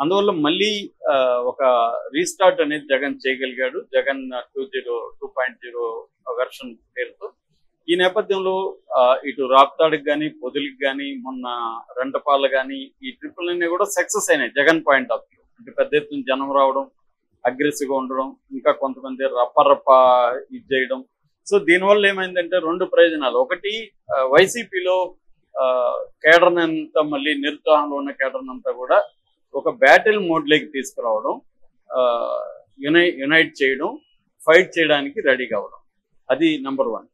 అందువల్ల మళ్ళీ ఒక రీస్టార్ట్ అనేది జగన్ చేయగలిగాడు. జగన్ 2.0 వెర్షన్ పేరుతో. ఈ నేపథ్యంలో ఇటు రాప్తాడుకి కానీ, పొదిలికి కానీ, మొన్న రెంటపాలు కానీ ఈ ట్రిప్పులన్నీ కూడా సక్సెస్ అయినాయి జగన్ పాయింట్ ఆఫ్ వ్యూ. అంటే పెద్ద ఎత్తున జనం రావడం, అగ్రెసివ్గా ఉండడం, ఇంకా కొంతమంది రప్ప ఇది చేయడం. సో దీనివల్ల ఏమైందంటే రెండు ప్రయోజనాలు. ఒకటి, వైసీపీలో కేడర్ని అంతా, మళ్ళీ నిరుత్సాహంలో ఉన్న కేడర్ని అంతా కూడా ఒక బ్యాటిల్ మోడ్లోకి తీసుకురావడం, యునైట్ చేయడం, ఫైట్ చేయడానికి రెడీ కావడం. అది నెంబర్ 1.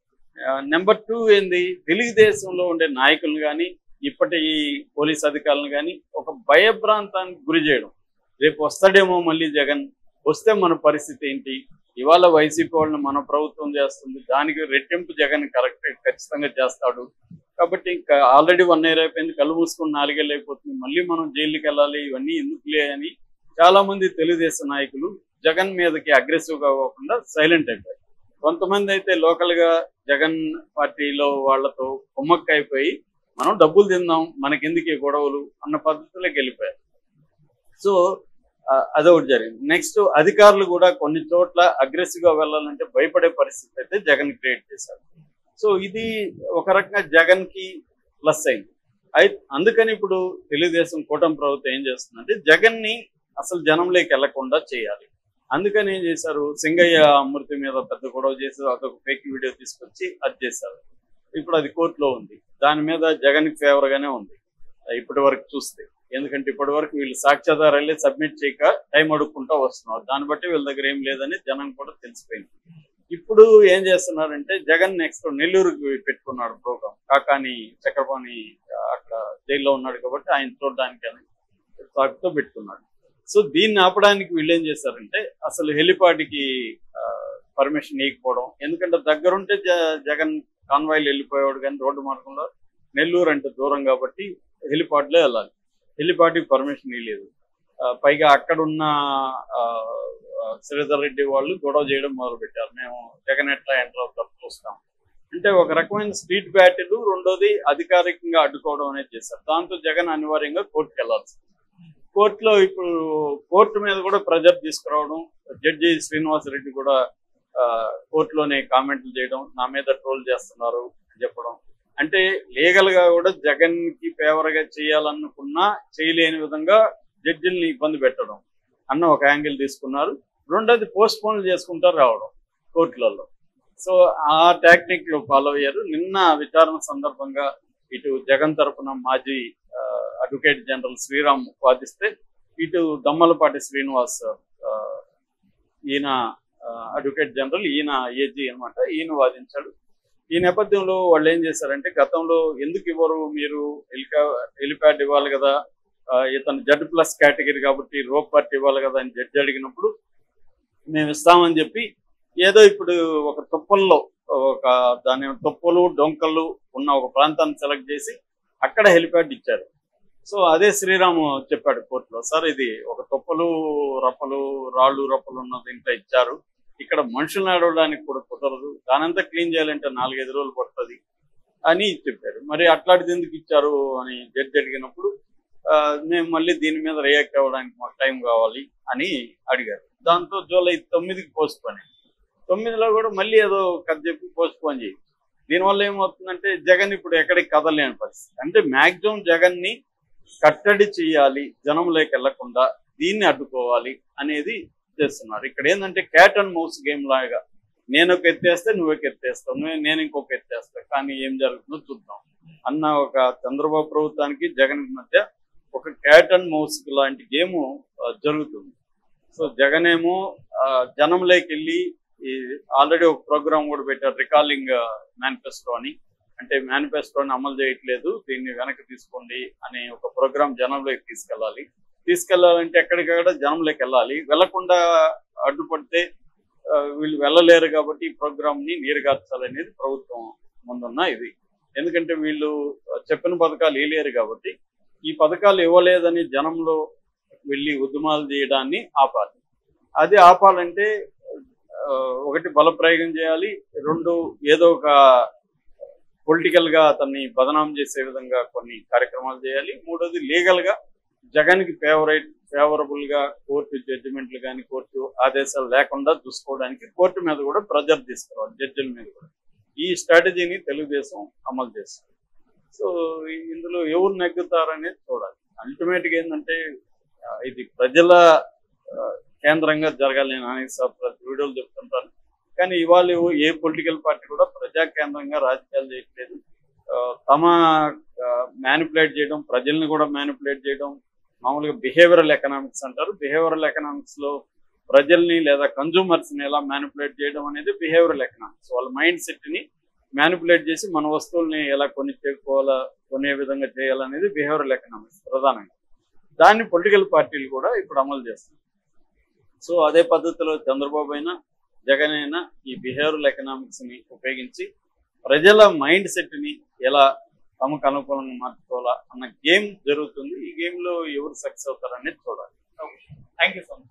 నెంబర్ 2 ఏంది, తెలుగుదేశంలో ఉండే నాయకులను కానీ, ఇప్పటి పోలీస్ అధికారులను కానీ ఒక భయభ్రాంతానికి గురి చేయడం. రేపు వస్తాడేమో మళ్ళీ జగన్, వస్తే మన పరిస్థితి ఏంటి, ఇవాళ వైసీపీ వాళ్ళని మన ప్రభుత్వం చేస్తుంది, దానికి రెట్టింపు జగన్ ఖచ్చితంగా చేస్తాడు. కాబట్టి ఇంకా ఆల్రెడీ 1 year అయిపోయింది, కళ్ళు మూసుకుని 4 ఏళ్ళు అయిపోతుంది, మళ్ళీ మనం జైలుకి వెళ్ళాలి, ఇవన్నీ ఎందుకులే అని చాలా మంది తెలుగుదేశం నాయకులు జగన్ మీదకి అగ్రెసివ్గా అవ్వకుండా సైలెంట్ అయిపోయారు. కొంతమంది అయితే లోకల్గా జగన్ పార్టీలో వాళ్లతో కుమ్మక్కైపోయి మనం డబ్బులు తిందాం, మనకెందుకు గొడవలు అన్న పద్ధతిలోకి వెళ్ళిపోయారు. సో అదొకటి జరిగింది. నెక్స్ట్, అధికారులు కూడా కొన్ని చోట్ల అగ్రెసివ్గా వెళ్ళాలంటే భయపడే పరిస్థితి అయితే జగన్ క్రియేట్ చేశారు. సో ఇది ఒక రకంగా జగన్ కి ప్లస్ అయింది. అందుకని ఇప్పుడు తెలుగుదేశం కూటమి ప్రభుత్వం ఏం చేస్తుందంటే జగన్ ని అసలు జనంలోకి వెళ్లకుండా చేయాలి. అందుకని ఏం చేశారు, సింగయ్య అమృతి మీద పెద్ద గొడవ చేసి అదొక ఫేక్ వీడియో తీసుకొచ్చి అది చేశారు. ఇప్పుడు అది కోర్టులో ఉంది. దాని మీద జగన్ కి ఫేవర్ గానే ఉంది ఇప్పటి వరకు చూస్తే. ఎందుకంటే ఇప్పటి వరకు వీళ్ళు సాక్ష్యాధారాలే సబ్మిట్ చేయక టైం అడుక్కుంటా వస్తున్నారు. దాన్ని బట్టి వీళ్ళ దగ్గర ఏం లేదని జనం కూడా తెలిసిపోయింది. ఇప్పుడు ఏం చేస్తున్నారంటే జగన్ నెక్స్ట్ నెల్లూరుకి పెట్టుకున్నాడు ప్రోగ్రామ్. కాకాని చక్రపాణి అక్కడ జైల్లో ఉన్నాడు కాబట్టి ఆయన చూడడానికి అని సాకుతో పెట్టుకున్నాడు. సో దీన్ని ఆపడానికి వీళ్ళు ఏం చేశారంటే అసలు హెలిపాడ్కి పర్మిషన్ ఇవ్వకపోవడం. ఎందుకంటే దగ్గరుంటే జగన్ కాన్వాయిలు వెళ్ళిపోయేవాడు, కానీ రోడ్డు మార్గంలో నెల్లూరు అంటే దూరం కాబట్టి హెలిపాడ్లో వెళ్ళాలి. హెలిపాడ్కి పర్మిషన్ ఇవ్వలేదు. పైగా అక్కడున్న శ్రీధర్ రెడ్డి వాళ్ళు గొడవ చేయడం మొదలు పెట్టారు, మేము జగన్ ఎట్లా ఎంటర్ అవుతాం చూస్తాం అంటే. ఒక రకమైన స్ట్రీట్ బ్యాటిల్. రెండోది, అధికారికంగా అడ్డుకోవడం అనేది చేశారు. దాంతో జగన్ అనివార్యంగా కోర్టుకు వెళ్లాల్సింది. కోర్టులో ఇప్పుడు కోర్టు మీద కూడా ప్రెజర్ తీసుకురావడం, జడ్జి శ్రీనివాసరెడ్డి కూడా కోర్టులోనే కామెంట్లు చేయడం, నా మీద ట్రోల్ చేస్తున్నారు అని చెప్పడం. అంటే లీగల్ గా కూడా జగన్ కి ఫేవర్ గా చేయాలనుకున్నా చేయలేని విధంగా జడ్జిల్ని ఇబ్బంది పెట్టడం అన్న ఒక యాంగిల్ తీసుకున్నారు. రెండోది, పోస్ట్ పోన్ చేసుకుంటూ రావడం కోర్టులలో. సో ఆ టెక్నిక్ లో ఫాలో అయ్యారు. నిన్న విచారణ సందర్భంగా ఇటు జగన్ తరఫున మాజీ అడ్వకేట్ జనరల్ శ్రీరామ్ వాదిస్తే, ఇటు దమ్మలపాటి శ్రీనివాస్ ఈయన అడ్వకేట్ జనరల్, ఈయన ఏజీ అనమాట, ఈయన వాదించాడు. ఈ నేపథ్యంలో వాళ్ళు ఏం చేశారంటే, గతంలో ఎందుకు ఇవ్వరు మీరు, హెలిప్యాడ్ ఇవ్వాలి కదా, ఇతను Z+ కేటగిరీ కాబట్టి రోప్ పార్టీ ఇవ్వాలి కదా అని జడ్జి అడిగినప్పుడు మేము ఇస్తామని చెప్పి ఏదో ఇప్పుడు ఒక తుప్పల్లో ఒక దాని తుప్పలు డొంకలు ఉన్న ఒక ప్రాంతాన్ని సెలెక్ట్ చేసి అక్కడ హెలిప్యాడ్ ఇచ్చారు. సో అదే శ్రీరాము చెప్పాడు కోర్టులో, సార్ ఇది ఒక తుప్పలు రప్పలు రాళ్ళు రప్పలు ఉన్న దీంట్లో ఇచ్చారు, ఇక్కడ మనుషులు నడవడానికి కూడా కుదరదు, దానంతా క్లీన్ చేయాలంటే 4-5 రోజులు పడుతుంది అని చెప్పారు. మరి అట్లాంటిది ఎందుకు ఇచ్చారు అని జడ్జి అడిగినప్పుడు మేము మళ్ళీ దీని మీద రియాక్ట్ అవ్వడానికి మాకు టైం కావాలి అని అడిగారు. దాంతో జూలై 9కి పోస్ట్ పోన్. 9లో కూడా మళ్ళీ ఏదో కథ చెప్పి పోస్ట్ పోన్ చేయి. దీనివల్ల ఏమవుతుందంటే జగన్ ఇప్పుడు ఎక్కడికి కదలేని పరిస్థితి. అంటే మ్యాక్సిమం జగన్ ని కట్టడి చేయాలి, జనంలోకి వెళ్లకుండా దీన్ని అడ్డుకోవాలి అనేది చేస్తున్నారు. ఇక్కడ ఏంటంటే క్యాట్ అండ్ మౌస్ గేమ్ లాగా, నేను ఒక ఎత్తేస్తే నువ్వు ఒక ఎత్తేస్తావు, నేను ఇంకొక ఎత్తేస్తా, కానీ ఏం జరుగుతుందో చూద్దాం అన్న ఒక చంద్రబాబు ప్రభుత్వానికి జగన్ మధ్య ఒక క్యాట్ అండ్ మౌస్ లాంటి గేమ్ జరుగుతుంది. సో జగన్ ఏమో జనంలోకి వెళ్ళి ఆల్రెడీ ఒక ప్రోగ్రామ్ కూడా పెట్టారు, రికాలింగ్ మేనిఫెస్టో అని. అంటే మేనిఫెస్టోని అమలు చేయట్లేదు, దీన్ని వెనక్కి తీసుకోండి అనే ఒక ప్రోగ్రామ్ జనంలోకి తీసుకెళ్లాలంటే ఎక్కడికక్కడ జనంలోకి వెళ్ళాలి. వెళ్లకుండా అడ్డుపడితే వీళ్ళు వెళ్ళలేరు కాబట్టి ఈ ప్రోగ్రామ్ ని నీరుగార్చాలనేది ప్రభుత్వం ముందున్న ఇది. ఎందుకంటే వీళ్ళు చెప్పిన పథకాలు ఇవ్వలేరు కాబట్టి ఈ పథకాలు ఇవ్వలేదని జనంలో వెళ్ళి ఉద్యమాలు చేయడాన్ని ఆపాలి. అది ఆపాలంటే ఒకటి బలప్రయోగం చేయాలి, రెండు ఏదో ఒక పొలిటికల్ గా అతన్ని బదనాం చేసే విధంగా కొన్ని కార్యక్రమాలు చేయాలి, మూడోది లీగల్ గా జగన్కి ఫేవరబుల్ గా కోర్టు జడ్జిమెంట్లు కానీ కోర్టు ఆదేశాలు లేకుండా చూసుకోవడానికి కోర్టు మీద కూడా ప్రెజర్ తీసుకురావాలి, జడ్జిల మీద కూడా. ఈ స్ట్రాటజీని తెలుగుదేశం అమలు చేస్తుంది. సో ఇందులో ఎవరు నెగ్గుతారనేది చూడాలి. అల్టిమేట్ గా ఏంటంటే ఇది ప్రజల కేంద్రంగా జరగాలి. నేను అనేక ప్రతి వీడియోలు చెప్తుంటాను. కానీ ఇవాళ ఏ పొలిటికల్ పార్టీ కూడా ప్రజా కేంద్రంగా రాజకీయాలు చేయట్లేదు. తమ మ్యానిపులేట్ చేయడం, ప్రజల్ని కూడా మ్యానిపులేట్ చేయడం, మామూలుగా బిహేవియరల్ ఎకనామిక్స్ అంటారు. బిహేవియరల్ ఎకనామిక్స్ లో ప్రజల్ని లేదా కన్జ్యూమర్స్ ని ఎలా మ్యానిపులేట్ చేయడం అనేది బిహేవియరల్ ఎకనామిక్స్. వాళ్ళ మైండ్ సెట్ ని మ్యానిపులేట్ చేసి మన వస్తువుల్ని ఎలా కొనే విధంగా చేయాలనేది బిహేవియరల్ ఎకనామిక్స్ ప్రధానంగా. దాన్ని పొలిటికల్ పార్టీలు కూడా ఇప్పుడు అమలు చేస్తాయి. సో అదే పద్ధతిలో చంద్రబాబు అయినా జగన్ అయినా ఈ బిహేవియరల్ ఎకనామిక్స్ ని ఉపయోగించి ప్రజల మైండ్ సెట్ ని ఎలా తమకు అనుకూలంగా మార్చుకోవాలా అన్న గేమ్ జరుగుతుంది. ఈ గేమ్ లో ఎవరు సక్సెస్ అవుతారనేది చూడాలి. Thank you so much.